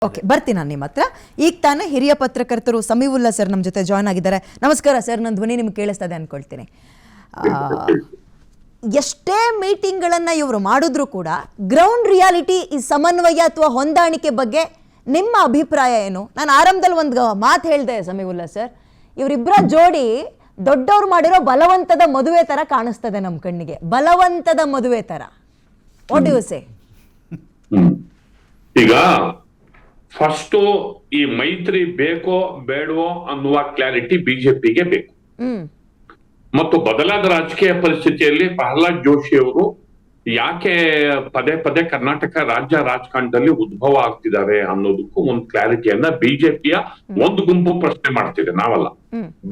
Okay, ಬರ್ತೀನಿ ನಾನು ನಿಮ್ಮ ಹತ್ರ. ಈಗ ತಾನೇ ಹಿರಿಯ ಪತ್ರಕರ್ತರು ಸಮೀವುಲ್ಲಾ ಸರ್ ನಮ್ಮ ಜೊತೆ ಜಾಯ್ನ್ ಆಗಿದ್ದಾರೆ. ನಮಸ್ಕಾರ ಸರ್, ನನ್ನ ಧ್ವನಿ ನಿಮ್ಗೆ ಕೇಳಿಸ್ತಾ ಇದೆ ಅನ್ಕೊಳ್ತೀನಿ. ಎಷ್ಟೇ ಮೀಟಿಂಗ್ಗಳನ್ನು ಇವರು ಮಾಡಿದ್ರು ಕೂಡ ಗ್ರೌಂಡ್ ರಿಯಾಲಿಟಿ ಈ ಸಮನ್ವಯ ಅಥವಾ ಹೊಂದಾಣಿಕೆ ಬಗ್ಗೆ ನಿಮ್ಮ ಅಭಿಪ್ರಾಯ ಏನು? ನಾನು ಆರಂಭದಲ್ಲಿ ಒಂದು ಮಾತು ಹೇಳಿದೆ ಸಮೀವುಲ್ಲಾ ಸರ್, ಇವರಿಬ್ಬರ ಜೋಡಿ ದೊಡ್ಡವ್ರು ಮಾಡಿರೋ ಬಲವಂತದ ಮದುವೆ ತರ ಕಾಣಿಸ್ತದೆ ನಮ್ಮ ಕಣ್ಣಿಗೆ, ಬಲವಂತದ ಮದುವೆ ತರ. What do you say? ಈಗ ಫಸ್ಟ್ ಈ ಮೈತ್ರಿ ಬೇಕೋ ಬೇಡವೋ ಅನ್ನುವ ಕ್ಲಾರಿಟಿ ಬಿಜೆಪಿಗೆ ಬೇಕು. ಮತ್ತು ಬದಲಾದ ರಾಜಕೀಯ ಪರಿಸ್ಥಿತಿಯಲ್ಲಿ ಪ್ರಹ್ಲಾದ್ ಜೋಶಿ ಅವರು ಯಾಕೆ ಪದೇ ಪದೇ ಕರ್ನಾಟಕ ರಾಜ್ಯ ರಾಜಕಾರಣದಲ್ಲಿ ಉದ್ಭವ ಆಗ್ತಿದ್ದಾರೆ ಅನ್ನೋದಕ್ಕೂ ಒಂದು ಕ್ಲಾರಿಟಿಯನ್ನ ಬಿಜೆಪಿಯ ಒಂದು ಗುಂಪು ಪ್ರಶ್ನೆ ಮಾಡ್ತಿದೆ, ನಾವಲ್ಲ.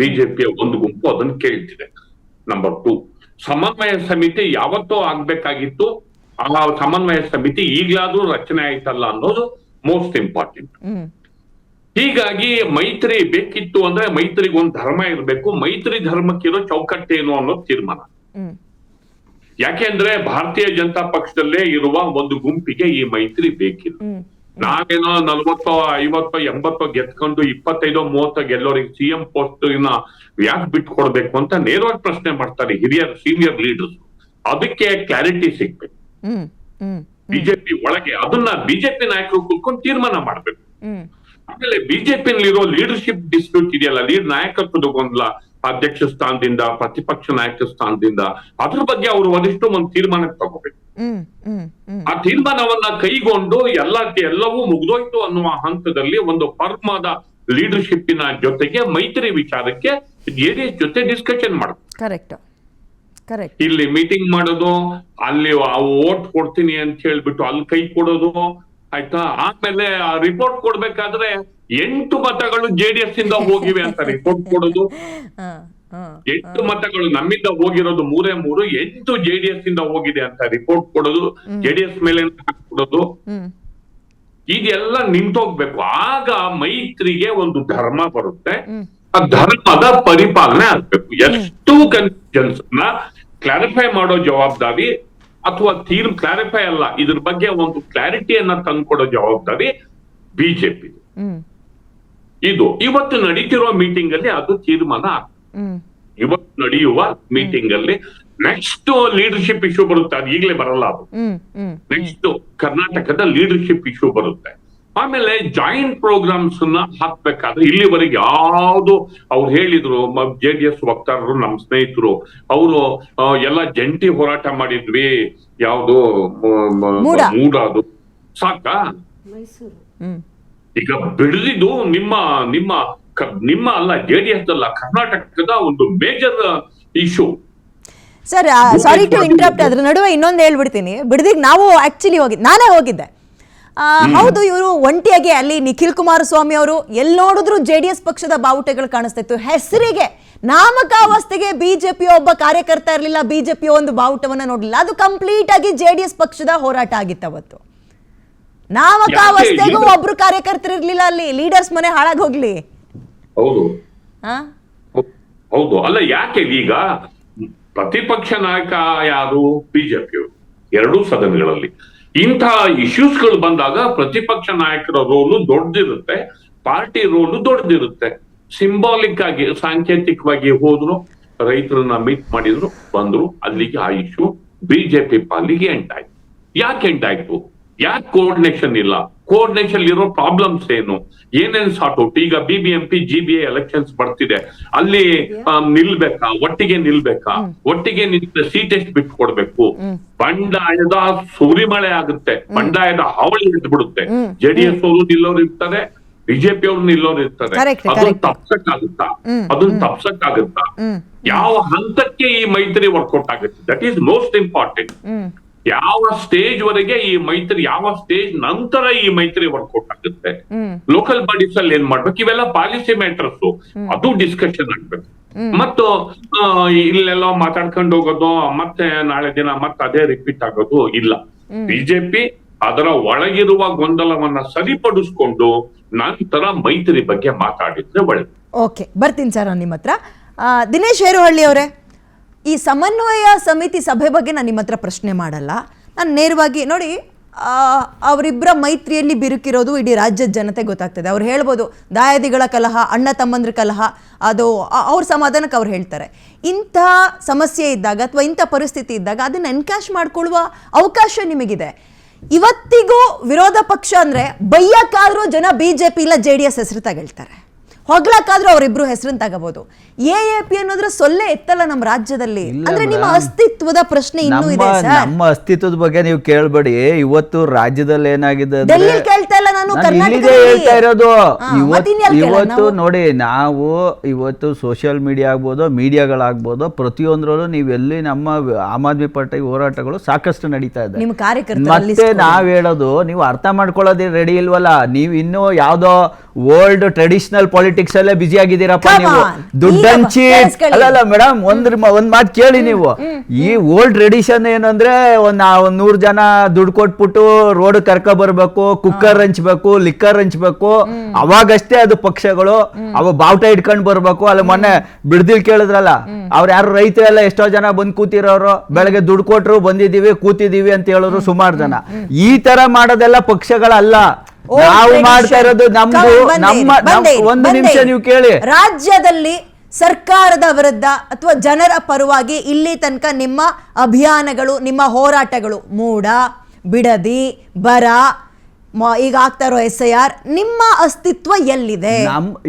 ಬಿಜೆಪಿಯ ಒಂದು ಗುಂಪು ಅದನ್ನು ಕೇಳ್ತಿದೆ. ನಂಬರ್ 2, ಸಮನ್ವಯ ಸಮಿತಿ ಯಾವತ್ತೋ ಆಗ್ಬೇಕಾಗಿತ್ತು, ಆ ಸಮನ್ವಯ ಸಮಿತಿ ಈಗ್ಲಾದ್ರೂ ರಚನೆ ಆಯ್ತಲ್ಲ ಅನ್ನೋದು ಮೋಸ್ಟ್ ಇಂಪಾರ್ಟೆಂಟ್. ಹೀಗಾಗಿ ಮೈತ್ರಿ ಬೇಕಿತ್ತು ಅಂದ್ರೆ ಮೈತ್ರಿಗೆ ಒಂದು ಧರ್ಮ ಇರಬೇಕು, ಮೈತ್ರಿ ಧರ್ಮಕ್ಕಿರೋ ಚೌಕಟ್ಟೇನು ಅನ್ನೋದು ತೀರ್ಮಾನ. ಯಾಕೆಂದ್ರೆ ಭಾರತೀಯ ಜನತಾ ಪಕ್ಷದಲ್ಲೇ ಇರುವ ಒಂದು ಗುಂಪಿಗೆ ಈ ಮೈತ್ರಿ ಬೇಕಿಲ್ಲ. ನಾವೇನೋ 40, 50, 80 ಗೆದ್ಕೊಂಡು 25, 30 ಗೆಲ್ಲೋರಿಗೆ ಸಿಎಂ ಪೋಸ್ಟ್ ಯಾಕೆ ಬಿಟ್ಕೊಡ್ಬೇಕು ಅಂತ ನೇರವಾಗಿ ಪ್ರಶ್ನೆ ಮಾಡ್ತಾರೆ ಹಿರಿಯರ್ ಸೀನಿಯರ್ ಲೀಡರ್ಸ್. ಅದಕ್ಕೆ ಕ್ಲಾರಿಟಿ ಸಿಗ್ಬೇಕು ಬಿಜೆಪಿ ಒಳಗೆ. ಅದನ್ನ ಬಿಜೆಪಿ ನಾಯಕರು ಕೂತ್ಕೊಂಡು ತೀರ್ಮಾನ ಮಾಡ್ಬೇಕು. ಆಮೇಲೆ ಬಿಜೆಪಿಯಲ್ಲಿರೋ ಲೀಡರ್ಶಿಪ್ ಡಿಸ್ಪ್ಯೂಟ್ ಇದೆಯಲ್ಲ, ನಾಯಕತ್ವದ ಗೊಂದಲ, ಅಧ್ಯಕ್ಷ ಸ್ಥಾನದಿಂದ ಪ್ರತಿಪಕ್ಷ ನಾಯಕ ಸ್ಥಾನದಿಂದ, ಅದ್ರ ಬಗ್ಗೆ ಅವರು ಒಂದಿಷ್ಟು ಒಂದು ತೀರ್ಮಾನಕ್ಕೆ ತಗೋಬೇಕು. ಆ ತೀರ್ಮಾನವನ್ನ ಕೈಗೊಂಡು ಎಲ್ಲವೂ ಮುಗ್ದೋಯ್ತು ಅನ್ನುವ ಹಂತದಲ್ಲಿ ಒಂದು ಫರ್ಮಾದ ಲೀಡರ್ಶಿಪ್ಪಿನ ಜೊತೆಗೆ ಮೈತ್ರಿ ವಿಚಾರಕ್ಕೆ ಜೆಡಿಎಸ್ ಜೊತೆ ಡಿಸ್ಕಷನ್ ಮಾಡ್ತಾರೆ. ಕರೆಕ್ಟ್. ಇಲ್ಲಿ ಮೀಟಿಂಗ್ ಮಾಡೋದು, ಅಲ್ಲಿ ವೋಟ್ ಕೊಡ್ತೀನಿ ಅಂತ ಹೇಳ್ಬಿಟ್ಟು ಅಲ್ಲಿ ಕೈ ಕೊಡೋದು, ಆಯ್ತಾ. ಆಮೇಲೆ ರಿಪೋರ್ಟ್ ಕೊಡ್ಬೇಕಾದ್ರೆ 8 ಮತಗಳು ಜೆಡಿಎಸ್ ಇಂದ ಹೋಗಿವೆ ಅಂತ ರಿಪೋರ್ಟ್ ಕೊಡೋದು. 8 ಮತಗಳು ನಮ್ಮಿಂದ ಹೋಗಿರೋದು 3 8 ಜೆಡಿಎಸ್ ಇಂದ ಹೋಗಿದೆ ಅಂತ ರಿಪೋರ್ಟ್ ಕೊಡೋದು, ಜೆಡಿಎಸ್ ಮೇಲೆ ಕೊಡೋದು. ಇದೆಲ್ಲ ನಿಂತೋಗ್ಬೇಕು. ಆಗ ಮೈತ್ರಿಗೆ ಒಂದು ಧರ್ಮ ಬರುತ್ತೆ, ಆ ಧರ್ಮದ ಪರಿಪಾಲನೆ ಆಗ್ಬೇಕು. ಎಷ್ಟು ಕನ್ಫ್ಯೂಷನ್ಸ್ ಕ್ಲಾರಿಫೈ ಮಾಡೋ ಜವಾಬ್ದಾರಿ, ಅಥವಾ ಕ್ಲಾರಿಫೈ ಅಲ್ಲ, ಇದ್ರ ಬಗ್ಗೆ ಒಂದು ಕ್ಲಾರಿಟಿಯನ್ನ ತಂದ್ಕೊಡೋ ಜವಾಬ್ದಾರಿ ಬಿಜೆಪಿ. ಇದು ಇವತ್ತು ನಡೀತಿರೋ ಮೀಟಿಂಗ್ ಅಲ್ಲಿ ಅದು ತೀರ್ಮಾನ ಆಗ್ತದೆ. ಇವತ್ತು ನಡೆಯುವ ಮೀಟಿಂಗ್ ಅಲ್ಲಿ ನೆಕ್ಸ್ಟ್ ಲೀಡರ್ಶಿಪ್ ಇಶ್ಯೂ ಬರುತ್ತೆ. ಅದು ಈಗಲೇ ಬರಲ್ಲ, ಅದು ನೆಕ್ಸ್ಟ್ ಕರ್ನಾಟಕದ ಲೀಡರ್ಶಿಪ್ ಇಶ್ಯೂ ಬರುತ್ತೆ. ಆಮೇಲೆ ಜಾಯಿಂಟ್ ಪ್ರೋಗ್ರಾಮ್ಸ್ ಹಾಕ್ಬೇಕಾದ್ರೆ ಇಲ್ಲಿವರೆಗೆ ಯಾವ್ದು ಅವ್ರು ಹೇಳಿದ್ರು, ಜೆಡಿಎಸ್ ವಕ್ತಾರರು, ನಮ್ಮ ಸ್ನೇಹಿತರು, ಅವರು ಎಲ್ಲ ಜಂಟಿ ಹೋರಾಟ ಮಾಡಿದ್ವಿ, ಯಾವ್ದು ಮೂಡಾದು ಸಾಕಾ? ಈಗ ಬಿಡದಿದ್ದು ನಿಮ್ಮ ಅಲ್ಲ, ಜೆಡಿಎಸ್ ಅಲ್ಲ, ಕರ್ನಾಟಕದ ಒಂದು major issue. Sir, sorry to interrupt, ಅದ್ರ ನಡುವೆ ಇನ್ನೊಂದು ಹೇಳ್ಬಿಡ್ತೀನಿ. ಬಿಡದಿಗೆ ನಾವು ಆಕ್ಚುಲಿ ನಾನೇ ಹೋಗಿದ್ದೆ. ಹೌದು, ಇವರು ಒಂಟಿಯಾಗಿ ಅಲ್ಲಿ ನಿಖಿಲ್ ಕುಮಾರಸ್ವಾಮಿ ಅವರು ಎಲ್ಲಿ ನೋಡಿದ್ರು ಜೆಡಿಎಸ್ ಪಕ್ಷದ ಬಾವುಟಗಳು ಕಾಣಿಸ್ತಿತ್ತು. ಹೆಸರಿಗೆ ನಾಮಕಾವಸ್ಥೆಗೆ ಬಿಜೆಪಿ ಒಬ್ಬ ಕಾರ್ಯಕರ್ತ ಇರಲಿಲ್ಲ, ಬಿಜೆಪಿ ಒಂದು ಬಾವುಟವನ್ನ ನೋಡ್ಲಿಲ್ಲ. ಅದು ಕಂಪ್ಲೀಟ್ ಆಗಿ ಜೆಡಿಎಸ್ ಪಕ್ಷದ ಹೋರಾಟ ಆಗಿತ್ತು ಅವತ್ತು. ನಾಮಕಾವಸ್ಥೆಗೂ ಒಬ್ರು ಕಾರ್ಯಕರ್ತರು ಇರ್ಲಿಲ್ಲ ಅಲ್ಲಿ. ಲೀಡರ್ಸ್ ಮನೆ ಹಾಳಾಗಿ ಹೋಗ್ಲಿ. ಹೌದು ಅಲ್ಲ, ಯಾಕೆ ಈಗ ಪ್ರತಿಪಕ್ಷ ನಾಯಕ ಯಾರು? ಬಿಜೆಪಿ ಎರಡೂ ಸದನಗಳಲ್ಲಿ. ಇಂಥ ಇಶ್ಯೂಸ್ಗಳು ಬಂದಾಗ ಪ್ರತಿಪಕ್ಷ ನಾಯಕರ ರೋಲು ದೊಡ್ಡದಿರುತ್ತೆ, ಪಾರ್ಟಿ ರೋಲು ದೊಡ್ಡದಿರುತ್ತೆ. ಸಿಂಬಾಲಿಕ್ ಆಗಿ, ಸಾಂಕೇತಿಕವಾಗಿ ಹೋದ್ರು, ರೈತರನ್ನ ಮೀಟ್ ಮಾಡಿದ್ರು, ಬಂದ್ರು, ಅಲ್ಲಿಗೆ ಆ ಇಶ್ಯೂ ಬಿಜೆಪಿ ಪಾಲಿಗೆ ಎಂಟಾಯ್ತು. ಯಾಕೆ ಎಂಟಾಯ್ತು? ಯಾಕೆ ಕೋಆರ್ಡಿನೇಷನ್ ಇಲ್ಲ? ಕೋಆರ್ಡಿನೇಷನ್ ಇರೋ ಪ್ರಾಬ್ಲಮ್ಸ್ ಏನು, ಏನೇನ್ ಸಾರ್ಟ್ ಔಟ್? ಈಗ BBMP GBA ಎಲೆಕ್ಷನ್ಸ್ ಬರ್ತಿದೆ, ಅಲ್ಲಿ ನಿಲ್ಬೇಕಾ? ಒಟ್ಟಿಗೆ ನಿಲ್ಬೇಕಾ? ಒಟ್ಟಿಗೆ ನಿಂತ ಸೀಟ್ ಎಷ್ಟು ಬಿಟ್ಟು ಕೊಡ್ಬೇಕು? ಬಂಡಾಯದ ಸುರಿಮಳೆ ಆಗುತ್ತೆ, ಬಂಡಾಯದ ಹಾವಳಿ ಬಿಡುತ್ತೆ. ಜೆಡಿಎಸ್ ಅವರು ನಿಲ್ಲೋರು ಇರ್ತಾರೆ, ಬಿಜೆಪಿ ಅವರು ನಿಲ್ಲೋರು ಇರ್ತಾರೆ. ಅದನ್ನ ತಪ್ಸಕ್ಕಾಗುತ್ತಾ? ಯಾವ ಹಂತಕ್ಕೆ ಈ ಮೈತ್ರಿ ವರ್ಕೌಟ್ ಆಗುತ್ತೆ? That is most important. ಯಾವ ಸ್ಟೇಜ್ ವರೆಗೆ ಈ ಮೈತ್ರಿ, ಯಾವ ಸ್ಟೇಜ್ ನಂತರ ಈ ಮೈತ್ರಿ ವರ್ಕೌಟ್ ಆಗುತ್ತೆ? ಲೋಕಲ್ ಬಾಡೀಸ್ ಅಲ್ಲಿ ಏನ್ ಮಾಡ್ಬೇಕು? ಇವೆಲ್ಲ ಪಾಲಿಸಿ ಮ್ಯಾಟರ್ಸ್, ಅದು ಡಿಸ್ಕಷನ್ ಆಗ್ಬೇಕು. ಮತ್ತು ಇಲ್ಲೆಲ್ಲ ಮಾತಾಡ್ಕೊಂಡು ಹೋಗೋದು, ಮತ್ತೆ ನಾಳೆ ದಿನ ಮತ್ತೆ ಅದೇ ರಿಪೀಟ್ ಆಗೋದು ಇಲ್ಲ. ಬಿಜೆಪಿ ಅದರ ಒಳಗಿರುವ ಗೊಂದಲವನ್ನ ಸರಿಪಡಿಸ್ಕೊಂಡು ನಂತರ ಮೈತ್ರಿ ಬಗ್ಗೆ ಮಾತಾಡಿದ್ರೆ ಒಳ್ಳೆದು. ಓಕೆ, ಬರ್ತೀನಿ ಸರ್ ನಿಮ್ಮ ಹತ್ರ. ದಿನೇಶ್ ಹೇರುಹಳ್ಳಿ ಅವರೇ, ಈ ಸಮನ್ವಯ ಸಮಿತಿ ಸಭೆ ಬಗ್ಗೆ ನಾನು ನಿಮ್ಮ ಹತ್ರ ಪ್ರಶ್ನೆ ಮಾಡಲ್ಲ. ನಾನು ನೇರವಾಗಿ ನೋಡಿ, ಅವರಿಬ್ಬರ ಮೈತ್ರಿಯಲ್ಲಿ ಬಿರುಕಿರೋದು ಇಡೀ ರಾಜ್ಯದ ಜನತೆ ಗೊತ್ತಾಗ್ತದೆ. ಅವ್ರು ಹೇಳ್ಬೋದು ದಾಯಾದಿಗಳ ಕಲಹ, ಅಣ್ಣ ತಮ್ಮಂದ್ರ ಕಲಹ, ಅದು ಅವ್ರ ಸಮಾಧಾನಕ್ಕೆ ಅವ್ರು ಹೇಳ್ತಾರೆ. ಇಂಥ ಸಮಸ್ಯೆ ಇದ್ದಾಗ ಅಥವಾ ಇಂಥ ಪರಿಸ್ಥಿತಿ ಇದ್ದಾಗ ಅದನ್ನು ಎನ್ಕ್ಯಾಶ್ ಮಾಡ್ಕೊಳ್ಳುವ ಅವಕಾಶ ನಿಮಗಿದೆ. ಇವತ್ತಿಗೂ ವಿರೋಧ ಪಕ್ಷ ಅಂದ್ರೆ ಬೈಯಕ್ಕಾದ್ರೂ ಜನ ಬಿಜೆಪಿ ಇಲ್ಲ JDS ಹೆಸರು ತಗೊಳ್ತಾರೆ, ಹೊಗ್ಲಕ್ಕಾದ್ರೂ ಅವರಿಬ್ರು ಹೆಸರನ್ನ ತಗೋಬಹುದು. AAP ಅನ್ನೋದ್ರ ಸೊಲ್ಲೆ ಎತ್ತಲ್ಲ ನಮ್ಮ ರಾಜ್ಯದಲ್ಲಿ. ಅಂದ್ರೆ ನಿಮ್ಮ ಅಸ್ತಿತ್ವದ ಪ್ರಶ್ನೆ ಇನ್ನೂ ಇದೆ ಸರ್. ನಮ್ಮ ಅಸ್ತಿತ್ವದ ಬಗ್ಗೆ ನೀವು ಕೇಳಬೇಡಿ. ಇವತ್ತು ರಾಜ್ಯದಲ್ಲಿ ಏನಾಗಿದೆ ಡೆಲ್ಲಿ ಕೇಳ್ತಾ ಇಲ್ಲ, ನಾನು ಹೇಳ್ತಾ ಇರೋದು. ಇವತ್ತು ನೋಡಿ, ನಾವು ಇವತ್ತು ಸೋಷಿಯಲ್ ಮೀಡಿಯಾ ಆಗ್ಬೋದು, ಮೀಡಿಯಾಗಳಾಗ್ಬೋದು, ಪ್ರತಿಯೊಂದರಲ್ಲೂ ನೀವೆಲ್ಲಿ ನಮ್ಮ ಆಮ್ ಆದ್ಮಿ ಪಾರ್ಟಿ ಹೋರಾಟಗಳು ಸಾಕಷ್ಟು ನಡೀತಾ ಇದೆ. ನಿಮ್ಮ ಕಾರ್ಯಕರ್ತರು ಮತ್ತೆ ನಾವ್ ಹೇಳೋದು, ನೀವು ಅರ್ಥ ಮಾಡ್ಕೊಳ್ಳೋದೇ ರೆಡಿ ಇಲ್ವಲ್ಲ. ನೀವು ಇನ್ನೂ ಯಾವ್ದೋ ಓಲ್ಡ್ ಟ್ರೆಡಿಷನಲ್ ಪಾಲಿಟಿಕ್ಸ್ ಅಲ್ಲೇ ಬಿಜಿ ಆಗಿದ್ದೀರಪ್ಪ. ನೀವು ದುಡ್ಡಂಚಿ ಅಲ್ಲ ಮೇಡಮ್, ಒಂದ್ ಮಾತು ಕೇಳಿ ನೀವು. ಈ ಓಲ್ಡ್ ಟ್ರೆಡಿಷನ್ ಏನಂದ್ರೆ ಒಂದ್ 100 ಜನ ದುಡ್ಡು ಕೊಟ್ಬಿಟ್ಟು ರೋಡ್ ಕರ್ಕ ಬರ್ಬೇಕು, ಕುಕ್ಕರ್ ಹಂಚ್ಬೇಕು, ಲಿಕ್ಕರ್ ಹಂಚ್ಬೇಕು, ಅವಾಗಷ್ಟೇ ಅದು ಪಕ್ಷಗಳು. ಅವ ಬಾವುಟ ಇಟ್ಕೊಂಡ್ ಬರ್ಬೇಕು. ಅಲ್ಲಿ ಮೊನ್ನೆ ಬಿಡ್ದಿಲ್ ಕೇಳಿದ್ರಲ್ಲ, ಅವ್ರು ಯಾರು ರೈತರೆಲ್ಲ ಎಷ್ಟೋ ಜನ ಬಂದ್ ಕೂತಿರೋರು, ಬೆಳಗ್ಗೆ ದುಡ್ಡು ಕೊಟ್ರು ಬಂದಿದೀವಿ ಕೂತಿದೀವಿ ಅಂತ ಹೇಳೋರು ಸುಮಾರು ಜನ. ಈ ತರ ಮಾಡೋದೆಲ್ಲ ಪಕ್ಷಗಳಲ್ಲ. ನಾವು ಮಾಡ್ತಾ ಇರೋದು ಒಂದು ನಿಮಿಷ ನೀವು ಕೇಳಿ. ರಾಜ್ಯದಲ್ಲಿ ಸರ್ಕಾರದ ವಿರುದ್ಧ ಅಥವಾ ಜನರ ಪರವಾಗಿ ಇಲ್ಲಿ ತನಕ ನಿಮ್ಮ ಅಭಿಯಾನಗಳು, ನಿಮ್ಮ ಹೋರಾಟಗಳು, ಮೂಡ, ಬಿಡದಿ, ಬರ, ಈಗ ಆಗ್ತಾ ಇರೋ SIR, ನಿಮ್ಮ ಅಸ್ತಿತ್ವ ಎಲ್ಲಿದೆ?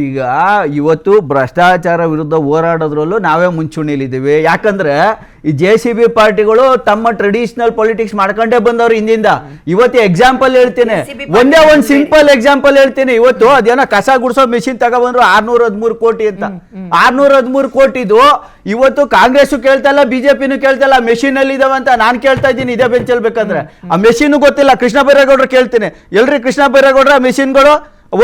ಈಗ ಇವತ್ತು ಭ್ರಷ್ಟಾಚಾರ ವಿರುದ್ಧ ಹೋರಾಡೋದ್ರಲ್ಲೂ ನಾವೇ ಮುಂಚೂಣಿಲಿದ್ದೀವಿ. ಯಾಕಂದ್ರೆ ಈ JCB ಪಾರ್ಟಿಗಳು ತಮ್ಮ ಟ್ರೆಡಿಷನಲ್ ಪೊಲಿಟಿಕ್ಸ್ ಮಾಡ್ಕೊಂಡೇ ಬಂದವ್ರು ಹಿಂದಿಂದ. ಇವತ್ತು ಎಕ್ಸಾಂಪಲ್ ಹೇಳ್ತೀನಿ, ಒಂದೇ ಒಂದು ಸಿಂಪಲ್ ಎಕ್ಸಾಂಪಲ್ ಹೇಳ್ತೀನಿ. ಇವತ್ತು ಅದೇನೋ ಕಸ ಗುಡಿಸೋ ಮೆಷಿನ್ ತಗೊಬಂದ್ರು 613 ಕೋಟಿ ಅಂತ. 613 ಕೋಟಿದು ಇವತ್ತು ಕಾಂಗ್ರೆಸ್ ಕೇಳ್ತಾ ಇಲ್ಲ, ಬಿಜೆಪಿನೂ ಕೇಳ್ತಾ ಇಲ್ಲ. ಮೆಷಿನ್ ಅಲ್ಲಿ ಇದಾವೆ ಅಂತ ನಾನು ಕೇಳ್ತಾ ಇದ್ದೀನಿ ಇದೇ ಬೆಂಚಲ್ಲಿ. ಬೇಕಂದ್ರೆ ಆ ಮೆಷಿನ್ ಗೊತ್ತಿಲ್ಲ. ಕೃಷ್ಣ ಬೈರೇಗೌಡರು ಕೇಳ್ತೀನಿ, ಎಲ್ರಿ ಕೃಷ್ಣ ಬೈರೇಗೌಡರ ಮೆಷಿನ್ಗಳು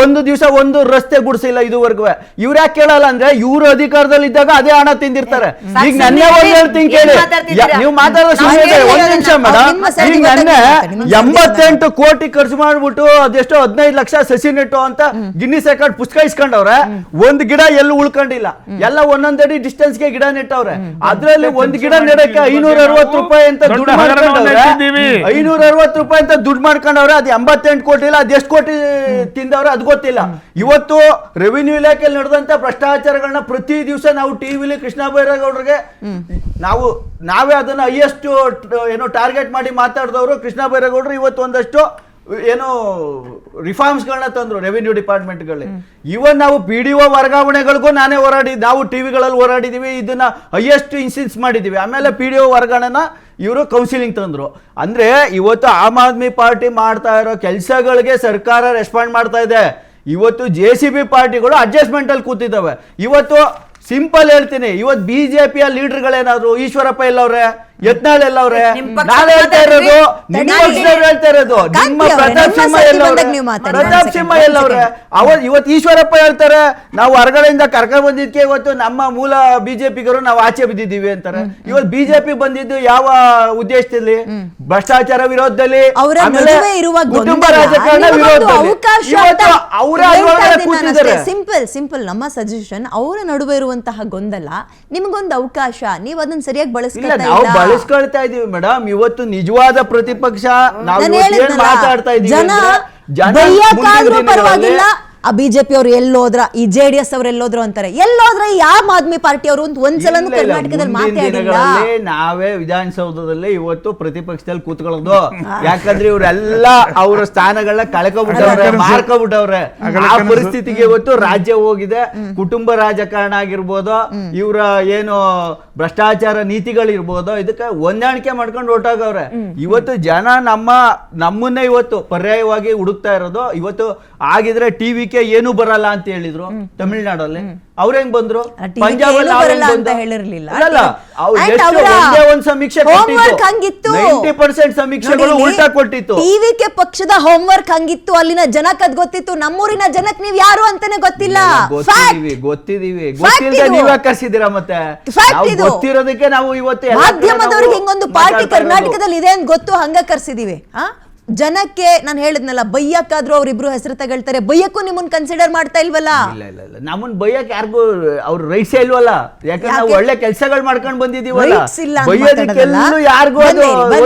ಒಂದು ದಿವಸ ಒಂದು ರಸ್ತೆ ಗುಡಿಸಿಲ್ಲ ಇದುವರೆಗೂ. ಇವ್ರ ಯಾಕೆ ಕೇಳಲ್ಲ ಅಂದ್ರೆ, ಇವ್ರು ಅಧಿಕಾರದಲ್ಲಿ ಇದ್ದಾಗ ಅದೇ ಹಣ ತಿಂದಿರ್ತಾರೆ. ಈಗ ನನ್ನೇ ಒಂದ್ ಹೇಳ್ತೀನಿ ಕೇಳಿ, ನೀವು ಮಾತಾಡೋ ಸುಮ್ಮನೆ ಒಂದ್ ನಿಮಿಷ ಮೇಡಮ್. ಈಗ ನನ್ನೆ 88 ಕೋಟಿ ಖರ್ಚು ಮಾಡ್ಬಿಟ್ಟು ಅದೆಷ್ಟೋ 15 ಲಕ್ಷ ಸಸಿ ನೆಟ್ಟು ಅಂತ ಗಿನ್ನಿಸ್ ರೆಕಾರ್ಡ್ ಪುಸ್ತಕ ಇಸ್ಕೊಂಡವ್ರೆ. ಒಂದ್ ಗಿಡ ಎಲ್ಲೂ ಉಳ್ಕೊಂಡಿಲ್ಲ, ಎಲ್ಲ ಒಂದೊಂದಡಿ ಡಿಸ್ಟೆನ್ಸ್ ಗೆ ಗಿಡ ನೆಟ್ಟವ್ರೆ. ಅದ್ರಲ್ಲಿ ಒಂದ್ ಗಿಡ ನೆಡಕ್ಕೆ 560 ರೂಪಾಯಿ ಅಂತ ದುಡ್ಡು ಮಾಡ್ಕೊಂಡವ್ರೆ. 560 ರೂಪಾಯಿ ಅಂತ ದುಡ್ಡು ಮಾಡ್ಕೊಂಡವ್ರೆ. ಅದು 88 ಕೋಟಿ ಇಲ್ಲ, ಅದೆಷ್ಟು ಕೋಟಿ ತಿಂದವ್ರೆ ಅದು ಗೊತ್ತಿಲ್ಲ. ಇವತ್ತು ರೆವಿನ್ಯೂ ಇಲಾಖೆಯಲ್ಲಿ ನಡೆದಂತ ಭ್ರಷ್ಟಾಚಾರಗಳನ್ನ ಪ್ರತಿ ದಿವಸ ನಾವು ಟಿವಿಲಿ ಕೃಷ್ಣ ಬೈರೇಗೌಡರಿಗೆ ನಾವೇ ಅದನ್ನ ಹೈಯೆಸ್ಟ್ ಏನೋ ಟಾರ್ಗೆಟ್ ಮಾಡಿ ಮಾತಾಡಿದವರು ಕೃಷ್ಣ ಬೈರೇಗೌಡರು. ಇವತ್ತು ಒಂದಷ್ಟು ಏನು ರಿಫಾರ್ಮ್ಸ್ಗಳನ್ನ ತಂದ್ರು ರೆವಿನ್ಯೂ ಡಿಪಾರ್ಟ್ಮೆಂಟ್ಗಳಲ್ಲಿ. ಇವನ್ ನಾವು PDO ವರ್ಗಾವಣೆಗಳಿಗೂ ನಾನೇ ನಾವು ಟಿವಿಗಳಲ್ಲಿ ಹೋರಾಡಿದೀವಿ. ಇದನ್ನ ಹೈಯೆಸ್ಟ್ ಇನ್ಸಿಡೆನ್ಸ್ ಮಾಡಿದೀವಿ. ಆಮೇಲೆ PDO ವರ್ಗಾವಣೆನ ಇವರು ಕೌನ್ಸಿಲಿಂಗ್ ತಂದ್ರು. ಅಂದ್ರೆ ಇವತ್ತು ಆಮ್ ಆದ್ಮಿ ಪಾರ್ಟಿ ಮಾಡ್ತಾ ಇರೋ ಕೆಲಸಗಳಿಗೆ ಸರ್ಕಾರ ರೆಸ್ಪಾಂಡ್ ಮಾಡ್ತಾ ಇದೆ. ಇವತ್ತು JCB ಪಾರ್ಟಿಗಳು ಅಡ್ಜಸ್ಟ್ಮೆಂಟ್ ಅಲ್ಲಿ ಕೂತಿದ್ದಾವೆ. ಇವತ್ತು ಸಿಂಪಲ್ ಹೇಳ್ತೀನಿ, ಇವತ್ತು BJP ಲೀಡರ್ಗಳೇನಾದ್ರು ಈಶ್ವರಪ್ಪ ಎಲ್ಲವ್ರೆ, ಯತ್ನಾಳ್ ಎಲ್ಲವ್ರೆ, ನಾನು ಹೇಳ್ತಾ ಇರೋದು ನಿಮ್ಮ ಪಕ್ಷದವ್ರು ಹೇಳ್ತಾ ಇರೋದು, ನಿಮ್ಮ ಪ್ರತಾಪ್ ಸಿಂಹ ಎಲ್ಲವ್ರೆ. ಇವತ್ತು ಈಶ್ವರಪ್ಪ ಹೇಳ್ತಾರೆ, ನಾವು ಹೊರಗಡೆಯಿಂದ ಕರ್ಕೊಂಡ್ ಬಂದಿದ್ಕೆ ಇವತ್ತು ನಮ್ಮ ಮೂಲ ಬಿಜೆಪಿಗರು ನಾವು ಆಚೆ ಬಿದ್ದಿದ್ದೀವಿ ಅಂತಾರೆ. ಇವತ್ತು BJP ಬಂದಿದ್ದು ಯಾವ ಉದ್ದೇಶದಲ್ಲಿ? ಭ್ರಷ್ಟಾಚಾರ ವಿರೋಧದಲ್ಲಿ, ಕುಟುಂಬ ರಾಜಕಾರಣ ವಿರೋಧದಲ್ಲಿ. ಸಿಂಪಲ್ ನಮ್ಮ ಸಜೆಷನ್, ಅವರ ನಡುವೆ ಇರುವಂತಹ ಗೊಂದಲ ನಿಮಗೊಂದು ಅವಕಾಶ, ನೀವು ಅದನ್ನ ಸರಿಯಾಗಿ ಬಳಸ್ಕೊಳ್ತಾ ಇದೀವಿ ಮೇಡಮ್. ಇವತ್ತು ನಿಜವಾದ ಪ್ರತಿಪಕ್ಷ ನಾವು ಮಾತಾಡ್ತಾ ಇದೀವಿ. ಪರವಾಗಿಲ್ಲ, ಆ ಬಿಜೆಪಿ ಅವರು ಎಲ್ಲೋದ್ರ, ಈ JDS ಅವ್ರು ಎಲ್ಲೋದ್ರು ಅಂತಾರೆ. ಎಲ್ಲೋದ್ರ ಈ ಆಮ್ ಆದ್ಮಿ ಪಾರ್ಟಿ ಅವರು ಒಂದ್ಸಲ ಕರ್ನಾಟಕದಲ್ಲಿ ಮಾತಾಡಿಲ್ಲ. ನಾವೇ ವಿಧಾನಸೌಧದಲ್ಲಿ ಇವತ್ತು ಪ್ರತಿಪಕ್ಷದಲ್ಲಿ ಕೂತ್ಕೊಳ್ಳೋದು. ಯಾಕಂದ್ರೆ ಇವರೆಲ್ಲ ಅವರ ಸ್ಥಾನಗಳನ್ನ ಕಳ್ಕೊಬಿಟ್ಟವ್ರೆ, ಮಾರ್ಕೊಬಿಟ್ಟವ್ರೆ. ಆ ಪರಿಸ್ಥಿತಿಗೆ ಇವತ್ತು ರಾಜ್ಯ ಹೋಗಿದೆ. ಕುಟುಂಬ ರಾಜಕಾರಣ ಆಗಿರ್ಬೋದು, ಇವರ ಏನು ಭ್ರಷ್ಟಾಚಾರ ನೀತಿಗಳಿರ್ಬೋದು, ಇದಕ್ಕೆ ಹೊಂದಾಣಿಕೆ ಮಾಡ್ಕೊಂಡು ಹೊರಟೋಗವ್ರೆ. ಇವತ್ತು ಜನ ನಮ್ಮನ್ನೇ ಇವತ್ತು ಪರ್ಯಾಯವಾಗಿ ಹುಡುಕ್ತಾ ಇರೋದು. ಇವತ್ತು ಆಗಿದ್ರೆ TVK ಏನು ಬರಲ್ಲ ಅಂತ ಹೇಳಿದ್ರು ತಮಿಳ್ನಾಡಲ್ಲಿ. ಅವ್ರ ಹೆಂಗ್ ಬಂದ್ರು? ಪಂಜಾಬ್ ಒಂದ್ ಸಮೀಕ್ಷೆ 90% ಸಮೀಕ್ಷೆಗಳು ಉಲ್ಟಾ ಕೊಟ್ಟಿತ್ತು. TVK ಪಕ್ಷದ ಹೋಮ್ವರ್ಕ್ ಹಂಗಿತ್ತು, ಅಲ್ಲಿನ ಜನಕ್ಕೆ ಅದ್ ಗೊತ್ತಿತ್ತು. ನಮ್ಮೂರಿನ ಜನಕ್ಕೆ ನೀವ್ ಯಾರು ಅಂತಾನೆ ಗೊತ್ತಿಲ್ಲ. ಗೊತ್ತಿದೀವಿ ನೀವೇ ಕರ್ಸಿದ್ದೀರಾ. ಮತ್ತೆ ಗೊತ್ತಿರೋದಕ್ಕೆ ನಾವು ಇವತ್ತು ಮಾಧ್ಯಮದವ್ರಿಗೆ ಹಿಂಗೊಂದು ಪಾರ್ಟಿ ಕರ್ನಾಟಕದಲ್ಲಿ ಇದೆ ಅಂತ ಗೊತ್ತು, ಹಂಗ ಕರ್ಸಿದೀವಿ. ಜನಕ್ಕೆ ನಾನು ಹೇಳಿದ್ನಲ್ಲ, ಬೈಯಕ್ಕಾದ್ರೂ ಅವ್ರಿಬ್ರು ಹೆಸರು ತಗೊಳ್ತಾರೆ, ಬೈಯಕ್ಕೂ ನಿಮ್ಮನ್ನ ಕನ್ಸಿಡರ್ ಮಾಡ್ತಾ ಇಲ್ವಲ್ಲ? ಇಲ್ಲ ನಮ್ಮನ್ನ ಬೈಯಕ್ ಯಾರಿಗೂ ಅವ್ರ ರೈಟ್ಸೇ ಇಲ್ವಲ್ಲ. ಯಾಕಂದ್ರೆ ನಾವು ಒಳ್ಳೆ ಕೆಲಸಗಳು ಮಾಡ್ಕೊಂಡು ಬಂದಿದೀವಲ್ಲ. ಬೈಯೋದಕ್ಕೆಲ್ಲೂ ಯಾರಿಗೂ